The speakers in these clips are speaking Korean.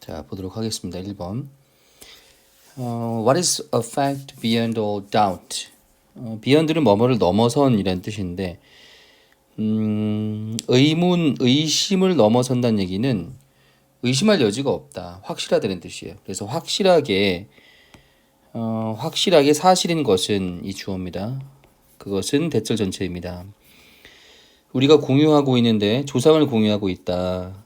자, 보도록 하겠습니다. 1번. What is a fact beyond all doubt? beyond는 뭐뭐를 넘어선 이란 뜻인데 의심을 넘어선다는 얘기는 의심할 여지가 없다. 확실하다는 뜻이에요. 그래서 확실하게 사실인 것은 이 주어입니다. 그것은 대절 전체입니다. 우리가 공유하고 있는데 조상을 공유하고 있다.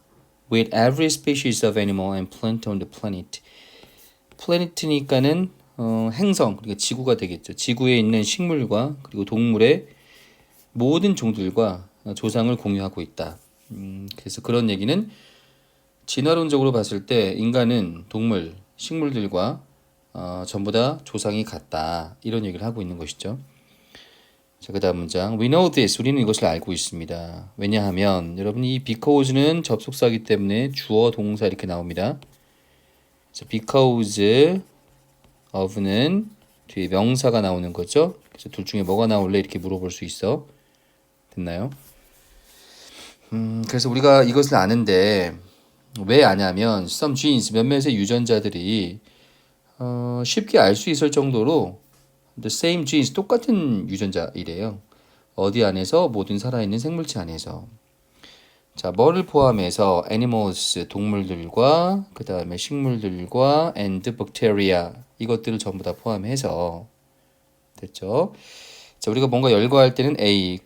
With every species of animal and plant on the planet. 플래닛이니까는 행성, 그러니까 지구가 되겠죠. 지구에 있는 식물과 그리고 동물의 모든 종들과 조상을 공유하고 있다. 그래서 그런 얘기는 진화론적으로 봤을 때 인간은 동물, 식물들과 전부 다 조상이 같다. 이런 얘기를 하고 있는 것이죠. 자, 그 다음 문장. We know this. 우리는 이것을 알고 있습니다. 왜냐하면 여러분 이 because는 접속사이기 때문에 주어, 동사 이렇게 나옵니다. 자, because of는 뒤에 명사가 나오는 거죠. 그래서 둘 중에 뭐가 나올래 이렇게 물어볼 수 있어. 됐나요? 그래서 우리가 이것을 아는데 왜 아냐면 some genes 몇몇의 유전자들이 쉽게 알 수 있을 정도로 the same genes 똑같은 유전자이래요. 어디 안에서 모든 살아있는 생물체 안에서. 자, 뭐를 포함해서 animals 동물들과 그 다음에 식물들과 and bacteria 이것들을 전부 다 포함해서 됐죠? 자, 우리가 뭔가 열거할 때는 A,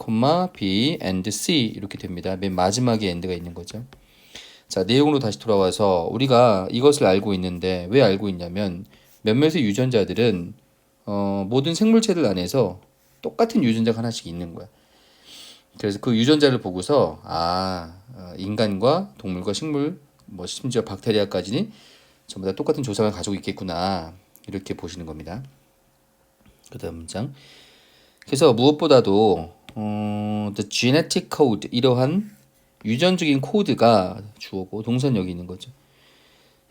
B, and C 이렇게 됩니다. 맨 마지막에 and가 있는 거죠. 자, 내용으로 다시 돌아와서 우리가 이것을 알고 있는데 왜 알고 있냐면 몇몇의 유전자들은 모든 생물체들 안에서 똑같은 유전자가 하나씩 있는 거야. 그래서 그 유전자를 보고서 인간과 동물과 식물, 뭐 심지어 박테리아까지는 전부 다 똑같은 조상을 가지고 있겠구나 이렇게 보시는 겁니다. 그 다음 문장. 그래서 무엇보다도 the genetic code 이러한 유전적인 코드가 주어고 동사는 여기 있는 거죠.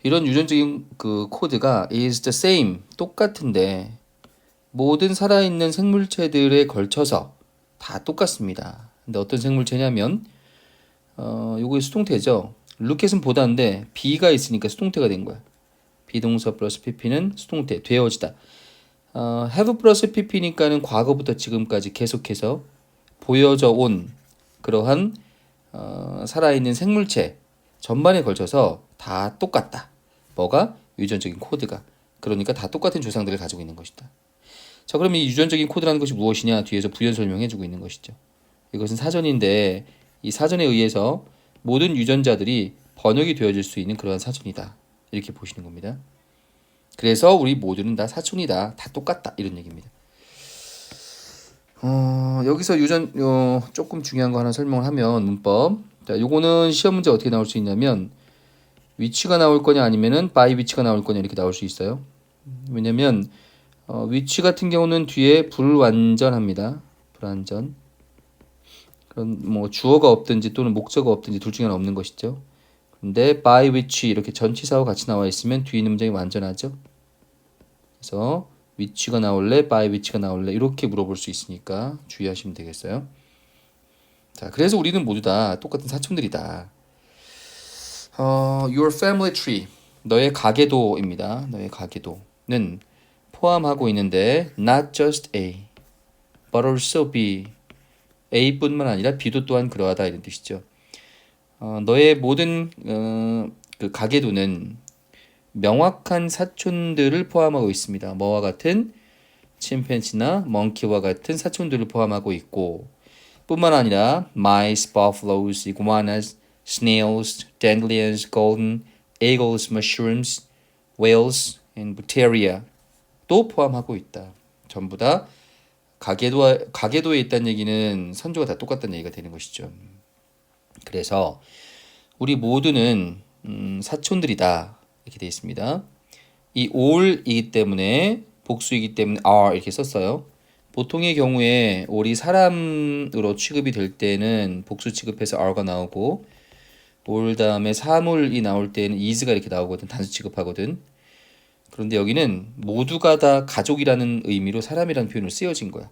이런 유전적인 그 코드가 is the same 똑같은데 모든 살아있는 생물체들에 걸쳐서 다 똑같습니다. 근데 어떤 생물체냐면 요거 수동태죠. 루켓은 보다인데 be가 있으니까 수동태가 된 거야. 비동사 플러스 pp는 수동태 되어지다. have 플러스 pp니까는 과거부터 지금까지 계속해서 보여져 온 그러한 살아있는 생물체 전반에 걸쳐서 다 똑같다. 뭐가? 유전적인 코드가. 그러니까 다 똑같은 조상들을 가지고 있는 것이다. 자, 그럼 이 유전적인 코드라는 것이 무엇이냐? 뒤에서 부연 설명해주고 있는 것이죠. 이것은 사전인데 이 사전에 의해서 모든 유전자들이 번역이 되어질 수 있는 그러한 사전이다. 이렇게 보시는 겁니다. 그래서 우리 모두는 다 사촌이다. 다 똑같다. 이런 얘기입니다. 여기서 조금 중요한 거 하나 설명을 하면 문법. 자, 요거는 시험 문제 어떻게 나올 수 있냐면 위치가 나올 거냐 아니면은 by 위치가 나올 거냐 이렇게 나올 수 있어요. 왜냐면 위치 같은 경우는 뒤에 불완전합니다. 불완전. 그런 뭐 주어가 없든지 또는 목적어가 없든지 둘 중에 하나 없는 것이죠. 근데 by which 이렇게 전치사와 같이 나와 있으면 뒤에 있는 문장이 완전하죠. 그래서 which가 나올래, by which가 나올래 이렇게 물어볼 수 있으니까 주의하시면 되겠어요. 자, 그래서 우리는 모두 다 똑같은 사촌들이다. Your family tree 너의 가계도입니다. 너의 가계도는 포함하고 있는데 not just A, but also B. A뿐만 아니라 B도 또한 그러하다 이런 뜻이죠. 너의 모든 그 가계도는 명확한 사촌들을 포함하고 있습니다. 뭐와 같은 침팬지나 멍키와 같은 사촌들을 포함하고 있고 뿐만 아니라 mice, buffaloes, iguanas, snails, dandelions, golden, eagles, mushrooms, whales, and bacteria 또 포함하고 있다. 전부 다 가계도에 있다는 얘기는 선조가 다 똑같다는 얘기가 되는 것이죠. 그래서 우리 모두는 사촌들이다 이렇게 되어 있습니다. 이 all이기 때문에 복수이기 때문에 are 이렇게 썼어요. 보통의 경우에 all이 사람으로 취급이 될 때는 복수 취급해서 are가 나오고 all 다음에 사물이 나올 때는 is가 이렇게 나오거든. 단수 취급하거든. 그런데 여기는 모두가 다 가족이라는 의미로 사람이라는 표현을 쓰여진 거야.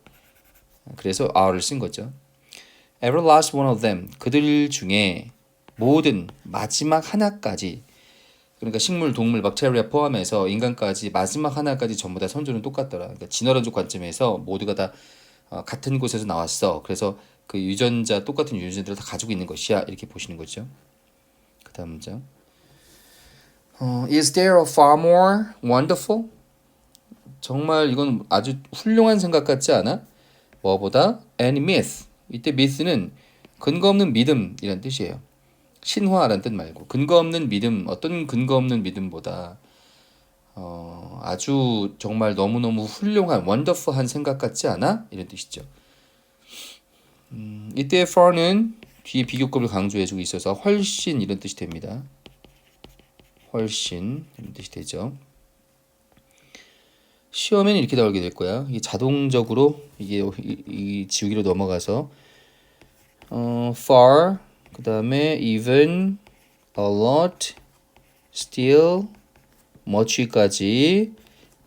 그래서 are를 쓴 거죠. Every last one of them 그들 중에 모든 마지막 하나까지 그러니까 식물, 동물, 박테리아 포함해서 인간까지 마지막 하나까지 전부 다 선조는 똑같더라. 그러니까 진화론적 관점에서 모두가 다 같은 곳에서 나왔어. 그래서 그 유전자 똑같은 유전자들을 다 가지고 있는 것이야. 이렇게 보시는 거죠. 그다음 문장. Is there a far more wonderful? 정말 이건 아주 훌륭한 생각 같지 않아? 뭐보다? And myth. 이때 myth는 근거 없는 믿음이란 뜻이에요. 신화라는 뜻 말고 근거 없는 믿음, 어떤 근거 없는 믿음보다 아주 정말 너무너무 훌륭한 원더풀한 생각 같지 않아? 이런 뜻이죠. 이때 far는 뒤에 비교급을 강조해주고 있어서 훨씬 이런 뜻이 됩니다. 훨씬 이런 뜻이 되죠. 시험에는 이렇게 나오게 될 거야. 이게 자동적으로 이게 이 지우기로 넘어가서 far 그 다음에 even, a lot, still, much까지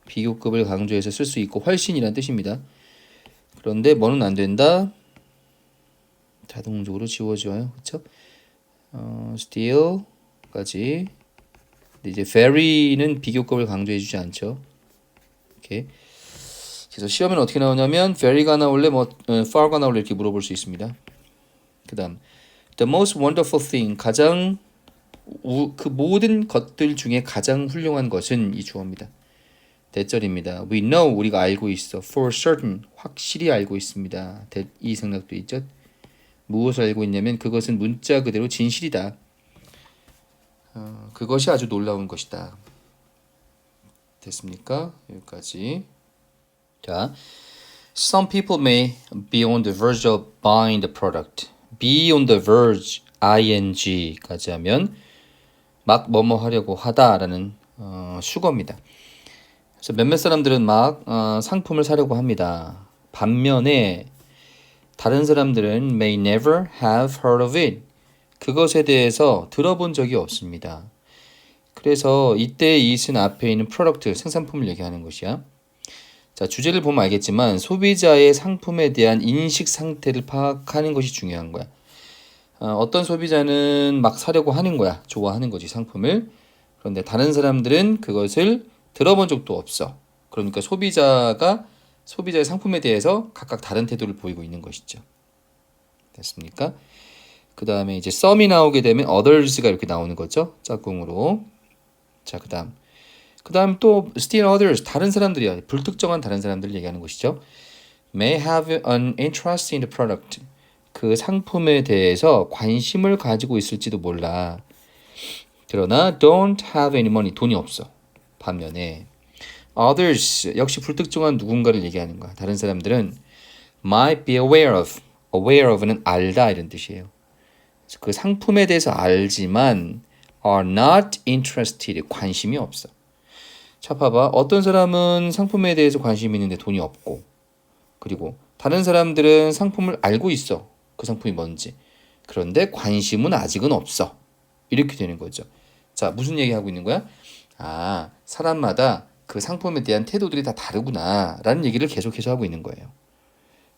비교급을 강조해서 쓸 수 있고 훨씬이라는 뜻입니다. 그런데 뭐는 안 된다. 자동적으로 지워져요. 그렇죠? still까지. 근데 이제 very는 비교급을 강조해 주지 않죠. 이렇게. 그래서 시험에는 어떻게 나오냐면 very가 나올래, 뭐 far가 나올래 이렇게 물어볼 수 있습니다. 그다음 the most wonderful thing 가장 그 모든 것들 중에 가장 훌륭한 것은 이 주어입니다. 대절입니다. We know 우리가 알고 있어. For certain 확실히 알고 있습니다. 이 생각도 있죠. 무엇을 알고 있냐면 그것은 문자 그대로 진실이다. 그것이 아주 놀라운 것이다. 됐습니까? 여기까지. 자, some people may be on the verge of buying the product. be on the verge, ing까지 하면 막 뭐뭐 하려고 하다라는 수거입니다. 그래서 몇몇 사람들은 막 상품을 사려고 합니다. 반면에 다른 사람들은 may never have heard of it. 그것에 대해서 들어본 적이 없습니다. 그래서 이때 it은 앞에 있는 프로덕트, 생산품을 얘기하는 것이야. 자, 주제를 보면 알겠지만 소비자의 상품에 대한 인식 상태를 파악하는 것이 중요한 거야. 어떤 소비자는 막 사려고 하는 거야. 좋아하는 거지, 상품을. 그런데 다른 사람들은 그것을 들어본 적도 없어. 그러니까 소비자의 상품에 대해서 각각 다른 태도를 보이고 있는 것이죠. 됐습니까? 그 다음에 이제 some이 나오게 되면 others가 이렇게 나오는 거죠. 짝꿍으로. 자, 그 다음 또 still others, 다른 사람들이야. 불특정한 다른 사람들을 얘기하는 것이죠. may have an interest in the product. 그 상품에 대해서 관심을 가지고 있을지도 몰라. 그러나 don't have any money, 돈이 없어. 반면에 others, 역시 불특정한 누군가를 얘기하는 거야. 다른 사람들은 might be aware of. aware of는 알다 이런 뜻이에요. 그 상품에 대해서 알지만 are not interested, 관심이 없어. 자, 봐봐. 어떤 사람은 상품에 대해서 관심이 있는데 돈이 없고, 그리고 다른 사람들은 상품을 알고 있어. 그 상품이 뭔지. 그런데 관심은 아직은 없어. 이렇게 되는 거죠. 자, 무슨 얘기하고 있는 거야? 아, 사람마다 그 상품에 대한 태도들이 다 다르구나 라는 얘기를 계속해서 하고 있는 거예요.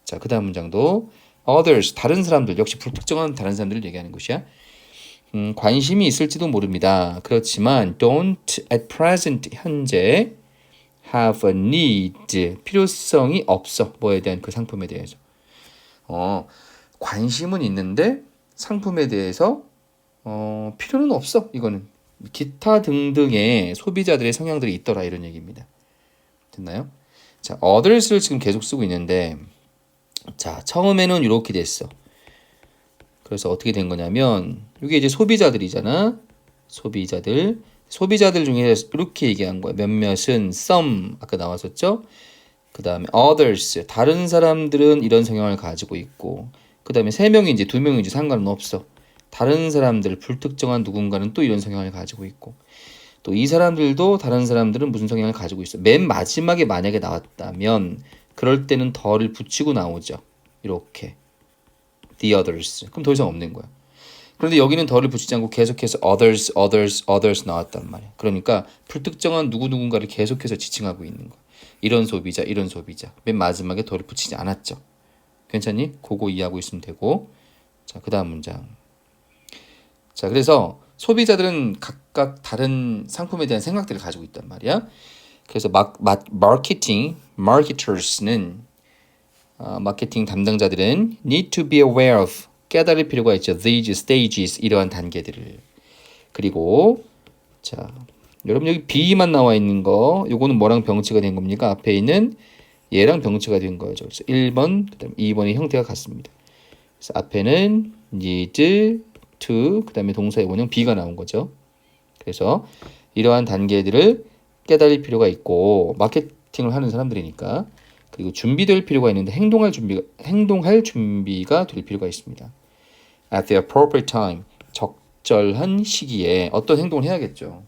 자, 그 다음 문장도 others, 다른 사람들, 역시 불특정한 다른 사람들을 얘기하는 것이야. 관심이 있을지도 모릅니다. 그렇지만 don't at present, 현재 have a need, 필요성이 없어. 뭐에 대한 그 상품에 대해서. 관심은 있는데 상품에 대해서 필요는 없어. 이거는 기타 등등의 소비자들의 성향들이 있더라 이런 얘기입니다. 됐나요? 자, others를 지금 계속 쓰고 있는데 자, 처음에는 이렇게 됐어. 그래서 어떻게 된 거냐면 이게 이제 소비자들이잖아. 소비자들 중에 이렇게 얘기한 거야. 몇몇은 some 아까 나왔었죠. 그 다음에 others, 다른 사람들은 이런 성향을 가지고 있고, 그 다음에 3명인지 2명인지 상관은 없어. 다른 사람들, 불특정한 누군가는 또 이런 성향을 가지고 있고, 또 이 사람들도 다른 사람들은 무슨 성향을 가지고 있어. 맨 마지막에 만약에 나왔다면 그럴 때는 더를 붙이고 나오죠. 이렇게 the others. 그럼 더 이상 없는 거야. 그런데 여기는 더를 붙이지 않고 계속해서 others 나왔단 말이야. 그러니까 불특정한 누군가를 계속해서 지칭하고 있는 거야. 이런 소비자. 맨 마지막에 더를 붙이지 않았죠. 괜찮니? 그거 이해하고 있으면 되고. 자, 그 다음 문장. 자, 그래서 소비자들은 각각 다른 상품에 대한 생각들을 가지고 있단 말이야. 그래서 마케터스는 마케팅 담당자들은 need to be aware of 깨달을 필요가 있죠. These stages 이러한 단계들을. 그리고 자, 여러분 여기 B만 나와 있는 거 요거는 뭐랑 병치가 된 겁니까? 앞에 있는 얘랑 병치가 된 거죠. 그래서 1번, 그다음에 2번의 형태가 같습니다. 그래서 앞에는 need to 그다음에 동사의 원형 B가 나온 거죠. 그래서 이러한 단계들을 깨달을 필요가 있고 마케팅을 하는 사람들이니까 그리고 준비될 필요가 있는데 행동할 준비가 될 필요가 있습니다. At the appropriate time 적절한 시기에 어떤 행동을 해야겠죠.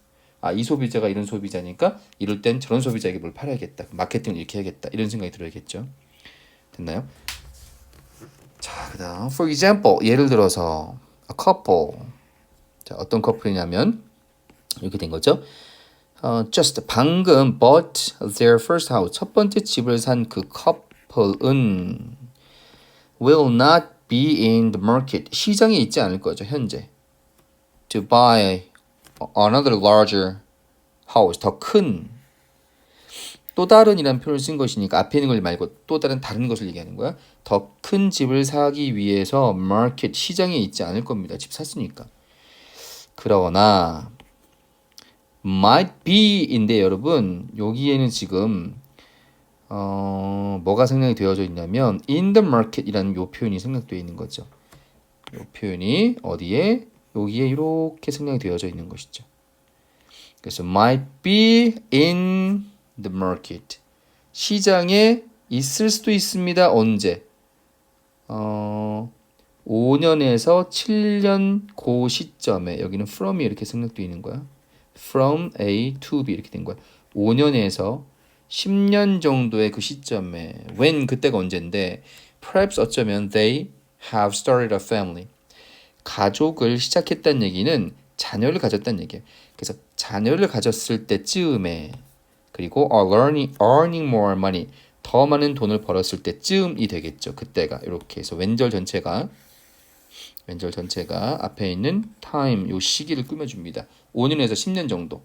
이 소비자가 이런 소비자니까 이럴 땐 저런 소비자에게 뭘 팔아야겠다. 마케팅을 이렇게 해야겠다. 이런 생각이 들어야겠죠. 됐나요? 자, 그다음 for example 예를 들어서 a couple 자, 어떤 커플이냐면 이렇게 된 거죠. just 방금 bought their first house 첫 번째 집을 산 그 커플은 will not be in the market 시장에 있지 않을 거죠 현재 to buy another larger house 더 큰 또 다른이라는 표현을 쓴 것이니까 앞에 있는 걸 말고 또 다른 것을 얘기하는 거야. 더 큰 집을 사기 위해서 마켓 시장에 있지 않을 겁니다. 집 샀으니까. 그러나 might be인데 여러분 여기에는 지금 뭐가 생략이 되어져 있냐면 in the market이라는 요 표현이 생략되어 있는 거죠. 요 표현이 어디에 여기에 이렇게 생략이 되어져 있는 것이죠. 그래서 might be in the market 시장에 있을 수도 있습니다. 언제? 5년에서 7년 그 시점에 여기는 from이 이렇게 생략되어 있는 거야. From A to B 이렇게 된 거야. 5년에서 10년 정도의 그 시점에 when 그때가 언젠데 perhaps 어쩌면 they have started a family 가족을 시작했다는 얘기는 자녀를 가졌다는 얘기예요. 그래서 자녀를 가졌을 때쯤에 그리고 are earning more money 더 많은 돈을 벌었을 때쯤이 되겠죠. 그때가 이렇게 해서 왼절 전체가 앞에 있는 time 요 시기를 꾸며줍니다. 5년에서 10년 정도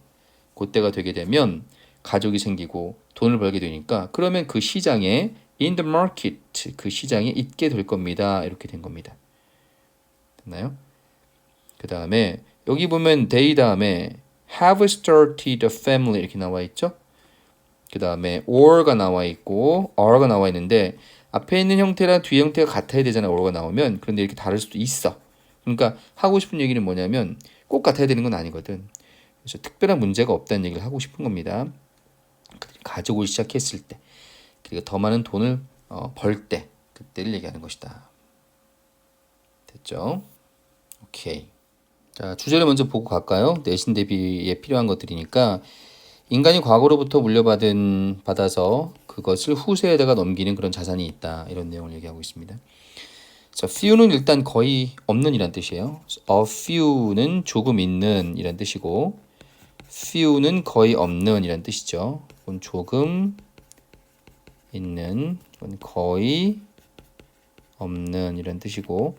그때가 되게 되면 가족이 생기고 돈을 벌게 되니까 그러면 그 시장에 in the market 그 시장에 있게 될 겁니다. 이렇게 된 겁니다. 됐나요? 그 다음에 여기 보면 they 다음에 have started a family 이렇게 나와 있죠. 그 다음에 or가 나와 있고 are가 나와 있는데 앞에 있는 형태랑 뒤에 형태가 같아야 되잖아요. or가 나오면. 그런데 이렇게 다를 수도 있어. 그러니까 하고 싶은 얘기는 뭐냐면 꼭 같아야 되는 건 아니거든. 그래서 특별한 문제가 없다는 얘기를 하고 싶은 겁니다. 가족을 시작했을 때 그리고 더 많은 돈을 벌 때 그때를 얘기하는 것이다. 됐죠? 오케이. 자, 주제를 먼저 보고 갈까요? 내신 대비에 필요한 것들이니까 인간이 과거로부터 받아서 그것을 후세에다가 넘기는 그런 자산이 있다. 이런 내용을 얘기하고 있습니다. 자, few는 일단 거의 없는 이란 뜻이에요. a few는 조금 있는 이란 뜻이고 few는 거의 없는 이란 뜻이죠. 이건 조금 있는, 이건 거의 없는 이란 뜻이고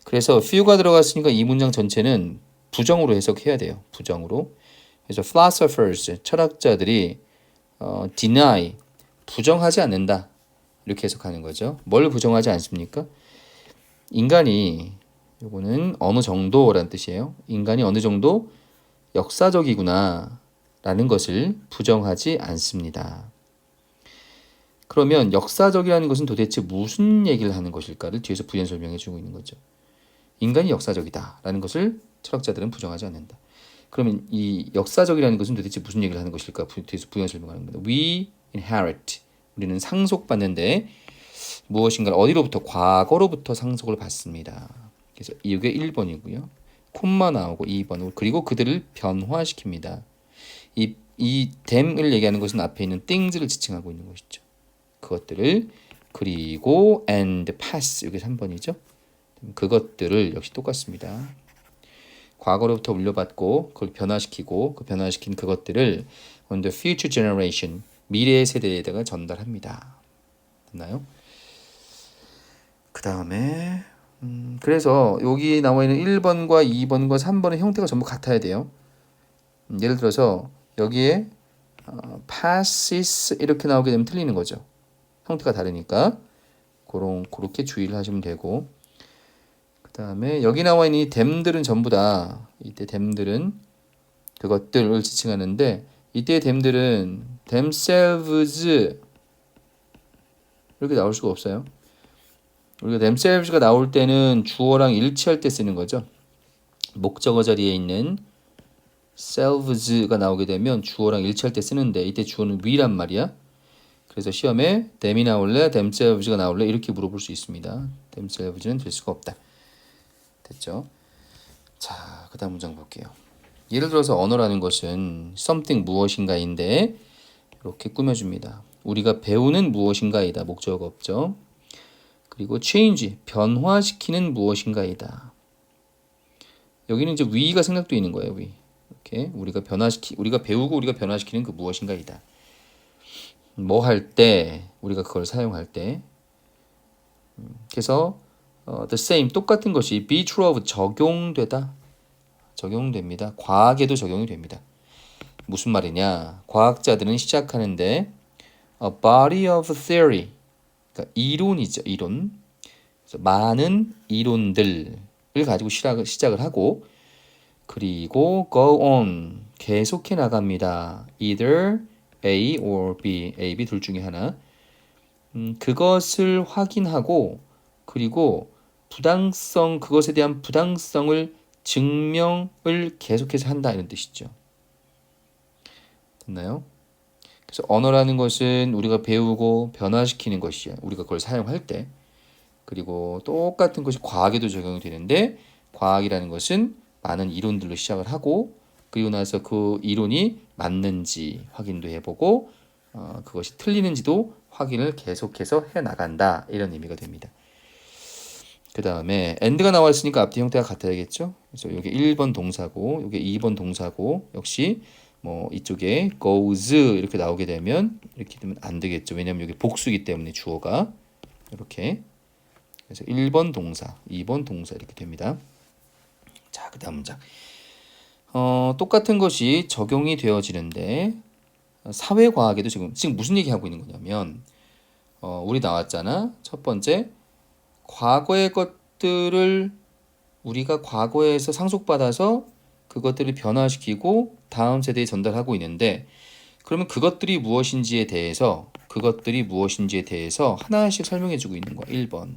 그래서 few가 들어갔으니까 이 문장 전체는 부정으로 해석해야 돼요. 부정으로. 그래서 philosophers, 철학자들이 deny, 부정하지 않는다. 이렇게 해석하는 거죠. 뭘 부정하지 않습니까? 인간이, 요거는 어느 정도라는 뜻이에요. 인간이 어느 정도 역사적이구나 라는 것을 부정하지 않습니다. 그러면 역사적이라는 것은 도대체 무슨 얘기를 하는 것일까를 뒤에서 부연 설명해 주고 있는 거죠. 인간이 역사적이다 라는 것을 철학자들은 부정하지 않는다. 그러면 이 역사적이라는 것은 도대체 무슨 얘기를 하는 것일까? 뒤에서 부연 설명하는 겁니다. We inherit. 우리는 상속받는데 무엇인가를 어디로부터? 과거로부터 상속을 받습니다. 그래서 이게 1번이고요. 콤마 나오고 2번. 그리고 그들을 변화시킵니다. 이 them을 얘기하는 것은 앞에 있는 things를 지칭하고 있는 것이죠. 그것들을 그리고 and pass. 이게 3번이죠. 그것들을 역시 똑같습니다. 과거로부터 물려받고 그걸 변화시키고 그 변화시킨 그것들을 on the future generation 미래의 세대에다가 전달합니다. 됐나요? 그 다음에 그래서 여기 나와 있는 1번과 2번과 3번의 형태가 전부 같아야 돼요. 예를 들어서 여기에 passes 이렇게 나오게 되면 틀리는 거죠. 형태가 다르니까 그렇게 주의를 하시면 되고, 그 다음에 여기 나와 있는 이 them들은 전부 다 이때 them들은 그것들을 지칭하는데, 이때 them들은 themselves 이렇게 나올 수가 없어요. 우리가 themselves가 나올 때는 주어랑 일치할 때 쓰는 거죠. 목적어 자리에 있는 selves가 나오게 되면 주어랑 일치할 때 쓰는데, 이때 주어는 we란 말이야. 그래서 시험에 them이 나올래, themselves가 나올래 이렇게 물어볼 수 있습니다. themselves는 될 수가 없다. 됐죠? 자, 그 다음 문장 볼게요. 예를 들어서 언어라는 것은 something 무엇인가인데 이렇게 꾸며줍니다. 우리가 배우는 무엇인가이다. 목적어가 없죠. 그리고 change, 변화시키는 무엇인가이다. 여기는 이제 we가 생략되어 있는 거예요. we. 이렇게 우리가 배우고 우리가 변화시키는 그 무엇인가이다. 뭐 할 때, 우리가 그걸 사용할 때. 그래서 the same, 똑같은 것이 be true of, 적용되다. 적용됩니다. 과학에도 적용이 됩니다. 무슨 말이냐? 과학자들은 시작하는데 a body of theory, 그러니까 이론이죠. 이론. 그래서 많은 이론들을 가지고 시작을 하고, 그리고 go on, 계속해 나갑니다. either A or B, A, B 둘 중에 하나. 그것을 확인하고, 그리고 그것에 대한 부당성을 증명을 계속해서 한다 이런 뜻이죠. 됐나요? 그래서 언어라는 것은 우리가 배우고 변화시키는 것이야. 우리가 그걸 사용할 때. 그리고 똑같은 것이 과학에도 적용이 되는데, 과학이라는 것은 많은 이론들로 시작을 하고, 그리고 나서 그 이론이 맞는지 확인도 해보고, 그것이 틀리는지도 확인을 계속해서 해나간다 이런 의미가 됩니다. 그 다음에 and가 나와 있으니까 앞뒤 형태가 같아야겠죠. 그래서 이게 1번 동사고 이게 2번 동사고, 역시 뭐 이쪽에 goes 이렇게 나오게 되면 이렇게 되면 안 되겠죠. 왜냐면 여기 복수이기 때문에 주어가 이렇게. 그래서 1번 동사, 2번 동사 이렇게 됩니다. 자, 그 다음 문장. 똑같은 것이 적용이 되어지는데, 사회과학에도 지금 무슨 얘기하고 있는 거냐면, 우리 나왔잖아. 첫 번째, 과거의 것들을 우리가 과거에서 상속받아서 그것들을 변화시키고 다음 세대에 전달하고 있는데, 그러면 그것들이 무엇인지에 대해서 하나씩 설명해 주고 있는 거야. 1번.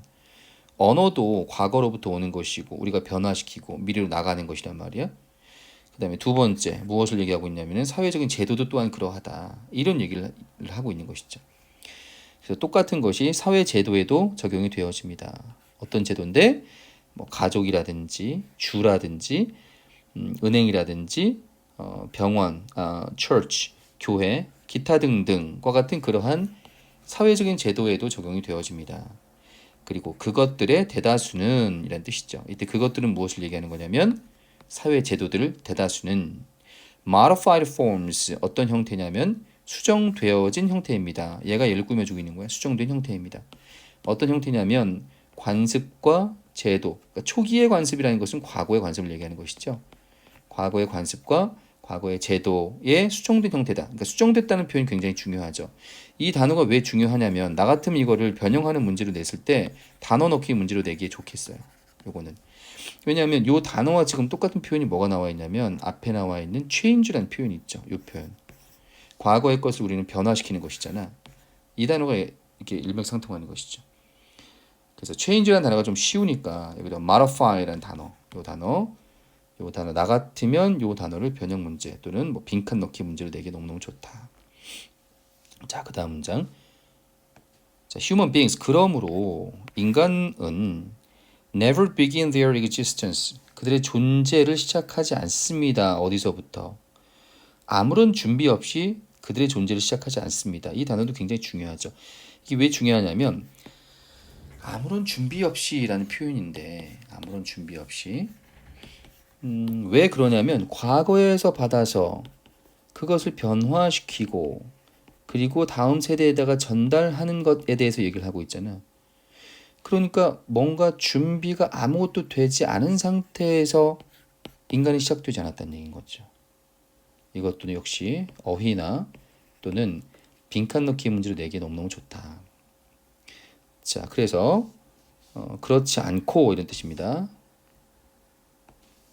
언어도 과거로부터 오는 것이고 우리가 변화시키고 미래로 나가는 것이란 말이야. 그 다음에 두 번째, 무엇을 얘기하고 있냐면 사회적인 제도도 또한 그러하다. 이런 얘기를 하고 있는 것이죠. 그래서 똑같은 것이 사회 제도에도 적용이 되어집니다. 어떤 제도인데, 뭐 가족이라든지 주라든지 은행이라든지 병원, church, 교회, 기타 등등과 같은 그러한 사회적인 제도에도 적용이 되어집니다. 그리고 그것들의 대다수는 이란 뜻이죠. 이때 그것들은 무엇을 얘기하는 거냐면 사회 제도들 대다수는 modified forms, 어떤 형태냐면 수정되어진 형태입니다. 얘가 얘를 꾸며주고 있는 거야. 수정된 형태입니다. 어떤 형태냐면 관습과 제도. 그러니까 초기의 관습이라는 것은 과거의 관습을 얘기하는 것이죠. 과거의 관습과 과거의 제도의 수정된 형태다. 그러니까 수정됐다는 표현이 굉장히 중요하죠. 이 단어가 왜 중요하냐면 나 같으면 이거를 변형하는 문제로 냈을 때 단어 넣기 문제로 내기에 좋겠어요. 요거는. 왜냐하면 이 단어와 지금 똑같은 표현이 뭐가 나와 있냐면 앞에 나와 있는 change라는 표현이 있죠. 이 표현. 과거의 것을 우리는 변화시키는 것이잖아. 이 단어가 이렇게 일맥상통하는 것이죠. 그래서 change라는 단어가 좀 쉬우니까 여기다 modify라는 단어, 이 단어 나 같으면 이 단어를 변형 문제 또는 뭐 빈칸 넣기 문제로 내기 너무너무 좋다. 자, 그 다음 문장. 자, human beings, 그러므로 인간은 never begin their existence, 그들의 존재를 시작하지 않습니다. 어디서부터? 아무런 준비 없이 그들의 존재를 시작하지 않습니다. 이 단어도 굉장히 중요하죠. 이게 왜 중요하냐면 아무런 준비 없이라는 표현인데, 아무런 준비 없이 왜 그러냐면 과거에서 받아서 그것을 변화시키고 그리고 다음 세대에다가 전달하는 것에 대해서 얘기를 하고 있잖아. 그러니까 뭔가 준비가 아무것도 되지 않은 상태에서 인간이 시작되지 않았다는 얘기인 거죠. 이것도 역시 어휘나 또는 빈칸 넣기 문제로 내기에 너무너무 좋다. 자, 그래서 그렇지 않고 이런 뜻입니다.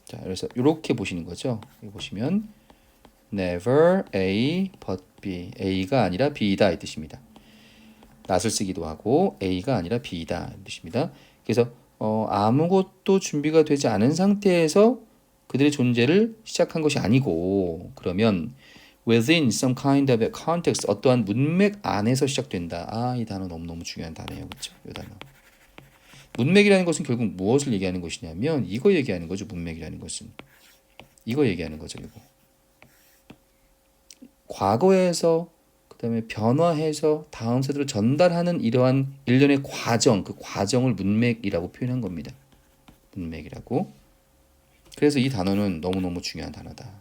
자, 그래서 이렇게 보시는 거죠. 여기 보시면 never A but B. A가 아니라 B이다 이 뜻입니다. not을 쓰기도 하고 A가 아니라 B이다 이 뜻입니다. 그래서 아무것도 준비가 되지 않은 상태에서 그들의 존재를 시작한 것이 아니고 그러면 within some kind of a context 어떠한 문맥 안에서 시작된다. 아, 이 단어 너무너무 중요한 단어예요. 그렇죠? 이 단어. 문맥이라는 것은 결국 무엇을 얘기하는 것이냐면 이거 얘기하는 거죠. 문맥이라는 것은. 이거 얘기하는 거죠. 이거. 과거에서 그다음에 변화해서 다음 세대로 전달하는 이러한 일련의 과정, 그 과정을 문맥이라고 표현한 겁니다. 문맥이라고. 그래서 이 단어는 너무너무 중요한 단어다.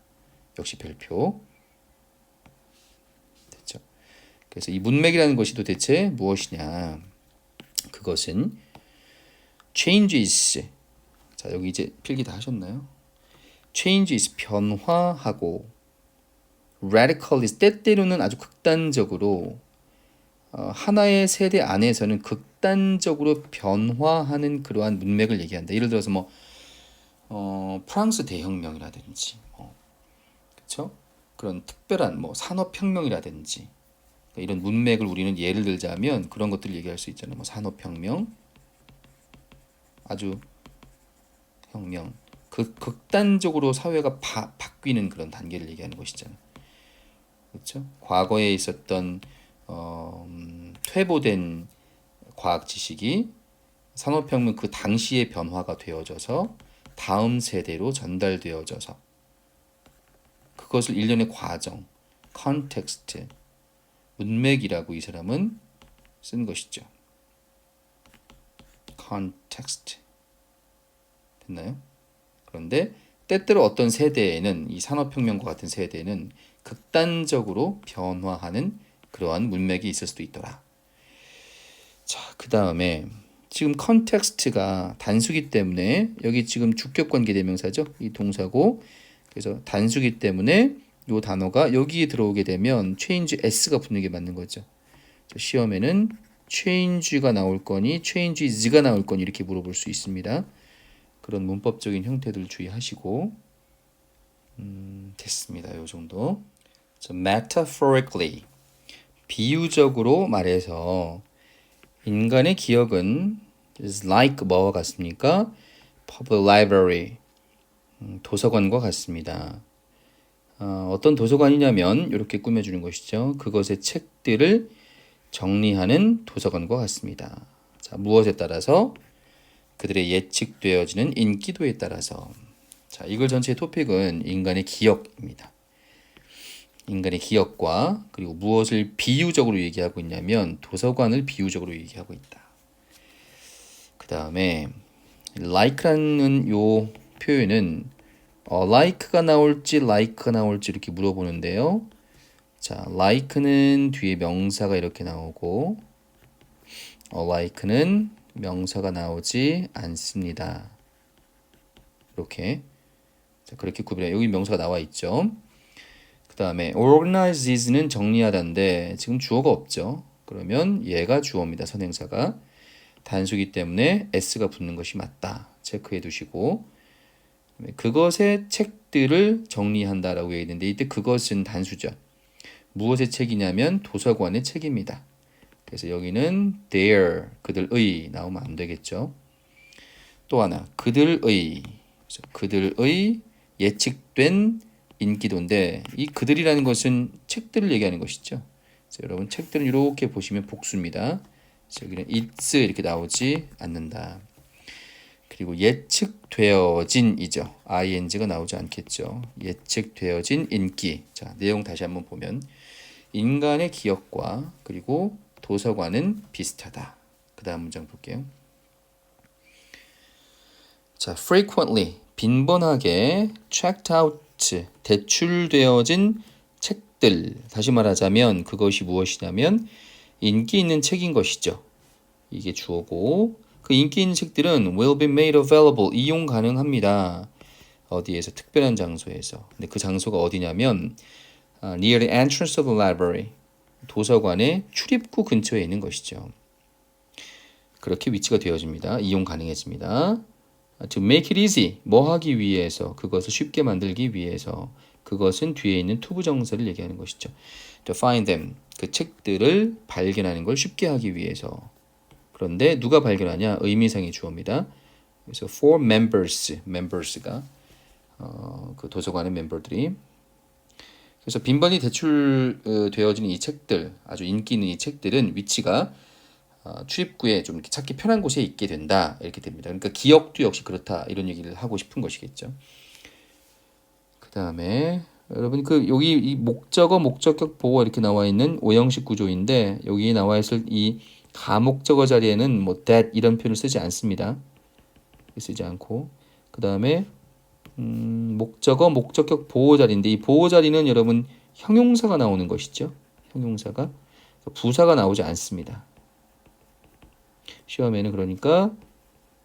역시 별표. 됐죠? 그래서 이 문맥이라는 것이 도대체 무엇이냐? 그것은 changes. 자, 여기 이제 필기 다 하셨나요? changes 변화하고 radically 때때로는 아주 극단적으로 하나의 세대 안에서는 극단적으로 변화하는 그러한 문맥을 얘기한다. 예를 들어서 뭐 프랑스 대혁명이라든지 그렇죠? 그런 특별한 뭐 산업혁명이라든지 이런 문맥을 우리는 예를 들자면 그런 것들을 얘기할 수 있잖아요. 뭐 산업혁명, 아주 혁명, 극단적으로 사회가 바뀌는 그런 단계를 얘기하는 것이잖아요. 그렇죠? 과거에 있었던 퇴보된 과학 지식이 산업혁명 그 당시의 변화가 되어져서 다음 세대로 전달되어져서 그것을 일련의 과정, 컨텍스트, 문맥이라고 이 사람은 쓴 것이죠. 컨텍스트. 됐나요? 그런데 때때로 어떤 세대에는 이 산업혁명과 같은 세대에는 극단적으로 변화하는 그러한 문맥이 있을 수도 있더라. 자, 그 다음에 지금 컨텍스트가 단수기 때문에 여기 지금 주격관계 대명사죠. 이 동사고 그래서 단수기 때문에 이 단어가 여기에 들어오게 되면 change s가 붙는 게 맞는 거죠. 시험에는 change가 나올 거니 changes가 나올 거니 이렇게 물어볼 수 있습니다. 그런 문법적인 형태들 주의하시고 됐습니다. 요 정도. metaphorically 비유적으로 말해서 인간의 기억은 is like 뭐와 같습니까? public library 도서관과 같습니다. 어떤 도서관이냐면 이렇게 꾸며주는 것이죠. 그것의 책들을 정리하는 도서관과 같습니다. 자, 무엇에 따라서? 그들의 예측되어지는 인기도에 따라서. 자, 이걸 전체의 토픽은 인간의 기억입니다. 인간의 기억과 그리고 무엇을 비유적으로 얘기하고 있냐면 도서관을 비유적으로 얘기하고 있다. 그 다음에 like라는 요 표현은 like가 나올지 like가 나올지 이렇게 물어보는데요. 자, like는 뒤에 명사가 이렇게 나오고 like는 명사가 나오지 않습니다. 이렇게 자, 그렇게 구별해. 여기 명사가 나와 있죠. 그 다음에 organizes는 정리하다인데 지금 주어가 없죠. 그러면 얘가 주어입니다. 선행사가. 단수기 때문에 s가 붙는 것이 맞다. 체크해 두시고 그것의 책들을 정리한다라고 얘기했는데 이때 그것은 단수죠. 무엇의 책이냐면 도서관의 책입니다. 그래서 여기는 their 그들의 나오면 안 되겠죠. 또 하나 그들의 예측된 인기도인데 이 그들이라는 것은 책들을 얘기하는 것이죠. 그래서 여러분 책들은 이렇게 보시면 복수입니다. 여기는 it's 이렇게 나오지 않는다. 그리고 예측되어진이죠. ing가 나오지 않겠죠. 예측되어진 인기. 자, 내용 다시 한번 보면 인간의 기억과 그리고 도서관은 비슷하다. 그 다음 문장 볼게요. 자, frequently 빈번하게 checked out 대출되어진 책들. 다시 말하자면 그것이 무엇이냐면 인기 있는 책인 것이죠. 이게 주어고 그 인기 있는 책들은 will be made available 이용 가능합니다. 어디에서 특별한 장소에서. 근데 그 장소가 어디냐면 near the entrance of the library 도서관의 출입구 근처에 있는 것이죠. 그렇게 위치가 되어집니다. 이용 가능해집니다. To make it easy 뭐 하기 위해서 그것을 쉽게 만들기 위해서 그것은 뒤에 있는 투부정사를 얘기하는 것이죠. To find them 그 책들을 발견하는 걸 쉽게 하기 위해서. 그런데 누가 발견하냐? 의미상의 주어입니다. 그래서 for members가 그 도서관의 멤버들이. 그래서 빈번히 대출되어지는 이 책들, 아주 인기 있는 이 책들은 위치가 출입구에 좀 이렇게 찾기 편한 곳에 있게 된다 이렇게 됩니다. 그러니까 기억도 역시 그렇다 이런 얘기를 하고 싶은 것이겠죠. 그 다음에 여러분 그 여기 이 목적어 목적격 보어 이렇게 나와 있는 오형식 구조인데 여기 나와 있을 이 가목적어 자리에는 뭐 that 이런 표현을 쓰지 않습니다. 쓰지 않고 그 다음에 목적어 목적격 보호 자리인데 이 보호 자리는 여러분 형용사가 나오는 것이죠. 형용사가 부사가 나오지 않습니다. 시험에는 그러니까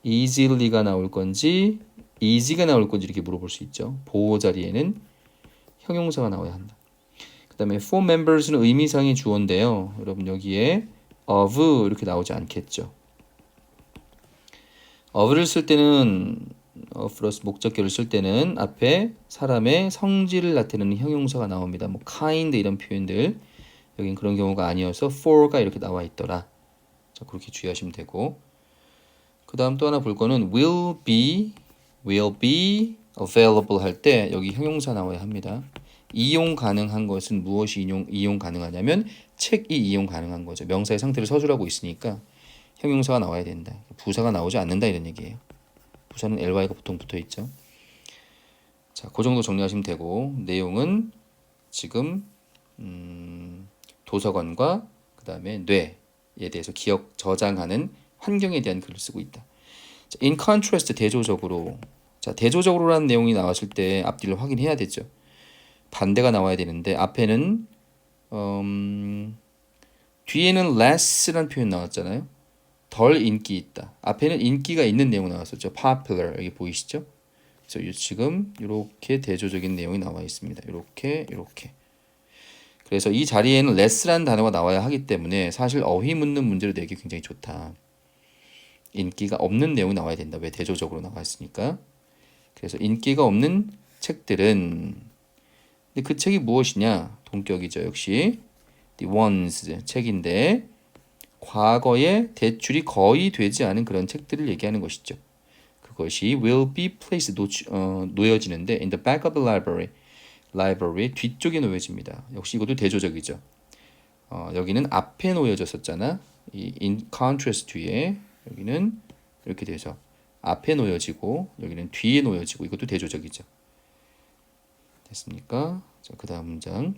easily가 나올 건지 easy가 나올 건지 이렇게 물어볼 수 있죠. 보호 자리에는 형용사가 나와야 한다. 그 다음에 for members는 의미상의 주어인데요. 여러분 여기에 of 이렇게 나오지 않겠죠. of를 쓸 때는 플러스 목적격을 쓸 때는 앞에 사람의 성질을 나타내는 형용사가 나옵니다. 뭐 kind 이런 표현들 여긴 그런 경우가 아니어서 for가 이렇게 나와 있더라. 자, 그렇게 주의하시면 되고 그 다음 또 하나 볼 거는 will be available 할 때 여기 형용사 나와야 합니다. 이용 가능한 것은 무엇이 이용 가능하냐면 책이 이용 가능한 거죠. 명사의 상태를 서술하고 있으니까 형용사가 나와야 된다. 부사가 나오지 않는다 이런 얘기예요. 부사는 ly가 보통 붙어 있죠. 자, 그 정도 정리하시면 되고 내용은 지금 도서관과 그 다음에 뇌에 대해서 기억 저장하는 환경에 대한 글을 쓰고 있다. 자, in contrast 대조적으로 자 대조적으로라는 내용이 나왔을 때 앞뒤를 확인해야 되죠. 반대가 나와야 되는데 앞에는 뒤에는 less라는 표현 나왔잖아요. 덜 인기 있다. 앞에는 인기가 있는 내용 나왔었죠. popular 여기 보이시죠? 그래서 지금 이렇게 대조적인 내용이 나와 있습니다. 이렇게. 그래서 이 자리에는 less라는 단어가 나와야 하기 때문에 사실 어휘 묻는 문제로 내기 굉장히 좋다. 인기가 없는 내용이 나와야 된다. 왜 대조적으로 나와 있으니까. 그래서 인기가 없는 책들은 근데 그 책이 무엇이냐? 동격이죠. 역시 the ones 책인데 과거에 대출이 거의 되지 않은 그런 책들을 얘기하는 것이죠. 그것이 will be placed 놓여지는데 in the back of the library 뒤쪽에 놓여집니다. 역시 이것도 대조적이죠. 여기는 앞에 놓여졌었잖아. 이 in contrast 뒤에 여기는 이렇게 돼서 앞에 놓여지고 여기는 뒤에 놓여지고 이것도 대조적이죠. 됐습니까? 자, 그 다음 문장.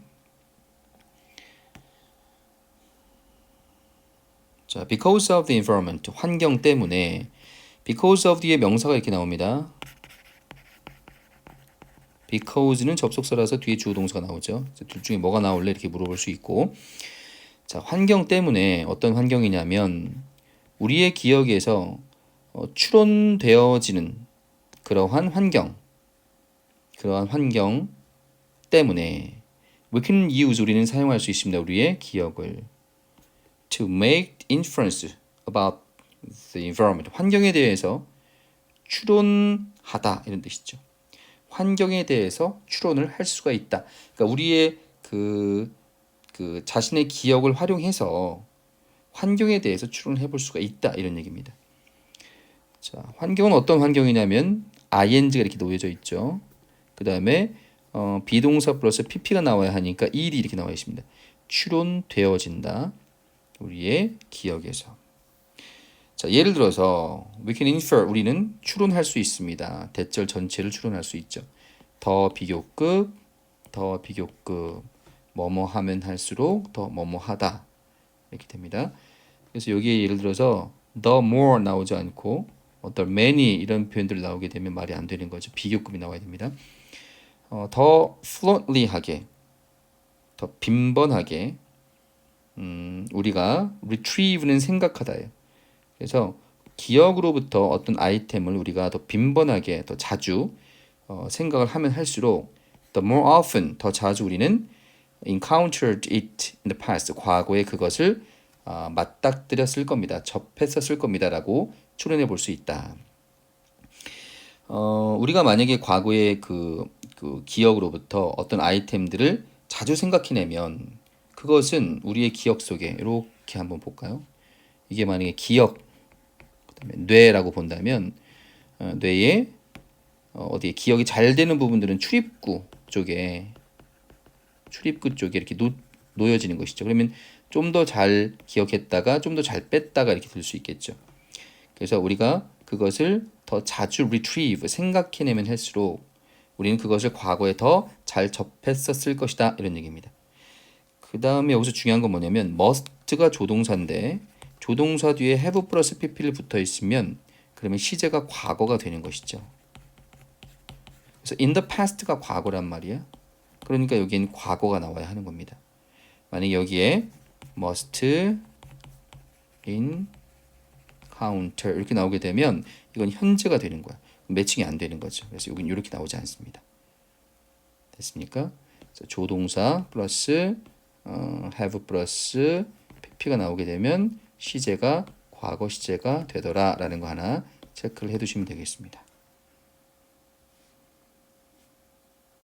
자, because of the environment 환경 때문에 because of 뒤에 명사가 이렇게 나옵니다. because는 접속사라서 뒤에 주어 동사가 나오죠. 둘 중에 뭐가 나올래 이렇게 물어볼 수 있고 자, 환경 때문에 어떤 환경이냐면 우리의 기억에서 추론되어지는 그러한 환경 때문에 we can use 우리는 사용할 수 있습니다. 우리의 기억을 to make inference about the environment 환경에 대해서 추론하다 이런 뜻이죠. 환경에 대해서 추론을 할 수가 있다. 그러니까 우리의 그 자신의 기억을 활용해서 환경에 대해서 추론을 해볼 수가 있다 이런 얘기입니다. 자, 환경은 어떤 환경이냐면 ing가 이렇게 놓여져 있죠. 그 다음에 비동사 플러스 pp가 나와야 하니까 일이 이렇게 나와 있습니다. 추론되어진다. 우리의 기억에서. 자, 예를 들어서 we can infer 우리는 추론할 수 있습니다. 대절 전체를 추론할 수 있죠. 더 비교급 뭐뭐 하면 할수록 더 뭐뭐 하다 이렇게 됩니다. 그래서 여기에 예를 들어서 the more 나오지 않고 the many 이런 표현들 나오게 되면 말이 안 되는 거죠. 비교급이 나와야 됩니다. 더 fluently하게 더 빈번하게 우리가 retrieve는 생각하다예요. 그래서 기억으로부터 어떤 아이템을 우리가 더 빈번하게 더 자주 생각을 하면 할수록 the more often 더 자주 우리는 encountered it in the past 과거에 그것을 맞닥뜨렸을 겁니다. 접했었을 겁니다라고 추론해 볼 수 있다. 우리가 만약에 과거에 그 기억으로부터 어떤 아이템들을 자주 생각해내면 그것은 우리의 기억 속에 이렇게 한번 볼까요? 이게 만약에 기억, 그다음에 뇌라고 본다면 뇌에 어디에 기억이 잘 되는 부분들은 출입구 쪽에 이렇게 놓여지는 것이죠. 그러면 좀 더 잘 기억했다가 좀 더 잘 뺐다가 이렇게 될 수 있겠죠. 그래서 우리가 그것을 더 자주 retrieve 생각해내면 할수록 우리는 그것을 과거에 더 잘 접했었을 것이다 이런 얘기입니다. 그 다음에 여기서 중요한 건 뭐냐면 must가 조동사인데 조동사 뒤에 have 플러스 pp를 붙어 있으면 그러면 시제가 과거가 되는 것이죠. 그래서 in the past가 과거란 말이야. 그러니까 여기엔 과거가 나와야 하는 겁니다. 만약 여기에 must encounter 이렇게 나오게 되면 이건 현재가 되는 거야. 매칭이 안 되는 거죠. 그래서 여기는 이렇게 나오지 않습니다. 됐습니까? 그래서 조동사 플러스 have 플러스 pp가 나오게 되면 시제가 과거 시제가 되더라라는 거 하나 체크를 해두시면 되겠습니다.